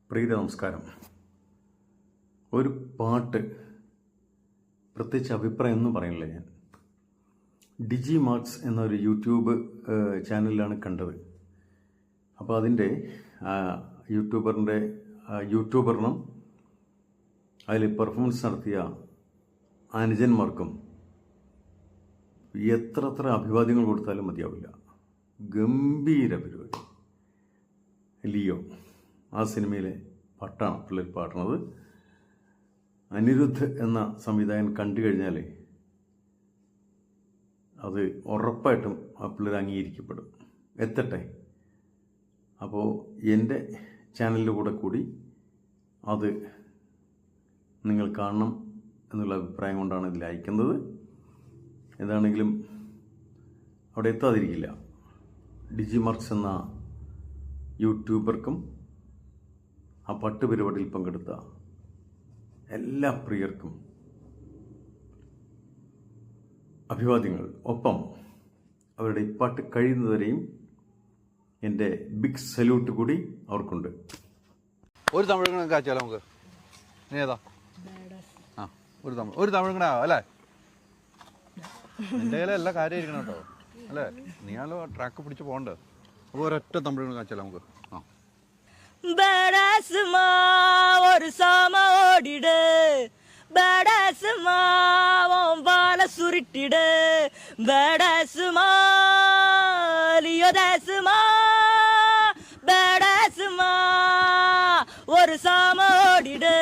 പ്രീത നമസ്കാരം. ഒരു പാട്ട് പ്രത്യേകിച്ച് അഭിപ്രായം ഒന്നും പറയുന്നില്ല. ഞാൻ ഡിജി മാർക്സ് എന്നൊരു യൂട്യൂബ് ചാനലിലാണ് കണ്ടത്. അപ്പോൾ അതിൻ്റെ യൂട്യൂബറിനും അതിൽ പെർഫോമൻസ് നടത്തിയ അനുജന്മാർക്കും എത്ര അഭിവാദ്യങ്ങൾ കൊടുത്താലും മതിയാവില്ല. ഗംഭീര പരിപാടി. ലിയോ ആ സിനിമയിലെ പാട്ടാണ് പിള്ളേർ പാടുന്നത്. അനിരുദ്ധ് എന്ന സംവിധായകൻ കണ്ടു കഴിഞ്ഞാൽ അത് ഉറപ്പായിട്ടും ആ പിള്ളേർ അംഗീകരിക്കപ്പെടും. എത്തട്ടെ. അപ്പോൾ എൻ്റെ ചാനലിൻ്റെ കൂടി അത് നിങ്ങൾ കാണണം എന്നുള്ള അഭിപ്രായം കൊണ്ടാണ് ഇതിൽ അയക്കുന്നത്. എന്താണെങ്കിലും അവിടെ എത്താതിരിക്കില്ല. ഡിജി മാർക്സ് എന്ന യൂട്യൂബർക്കും ആ പാട്ട് പരിപാടിയിൽ പങ്കെടുത്ത എല്ലാ പ്രിയർക്കും അഭിവാദ്യങ്ങൾ. ഒപ്പം അവരുടെ ഈ പാട്ട് കഴിയുന്നവരെയും എൻ്റെ ബിഗ് സല്യൂട്ട് കൂടി അവർക്കുണ്ട്. ഒരു തമിഴ് കൂടെ കാച്ചാലോ നമുക്ക്. നീ ഏതാ? ആ ഒരു തമിഴ് കൂടെ ആവാം അല്ലേ? എൻ്റെ കയ്യിലെ എല്ലാ കാര്യം ഇരിക്കണം കേട്ടോ അല്ലേ? നീയാലോ ട്രാക്ക് പിടിച്ച് പോകണ്ടേ? അപ്പോൾ ഒരൊറ്റ തമിഴ് കൂടെ കാച്ചാലോ നമുക്ക്. பேடாசுமா ஒரு சாம ஓடிடு, பேடாசுமா உன் பால சுருட்டிடு, பேடாசுமா லியோதாசுமா, பேடாசுமா ஒரு சாம ஓடிடு.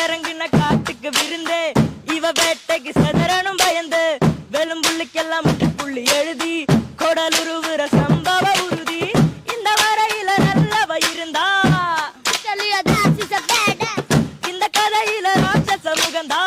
இறங்கின காட்டுக்கு விருந்து, இவ வேட்டைக்கு செதறனும் பயந்து, வெளும்புள்ளிக்கெல்லாம் முட்டுப்புள்ளி எழுதி கொடலுருவுற சம்பவ உறுதி. இந்த வரையில நல்லவ இருந்தா, இந்த கதையில ராட்சச முகந்தா.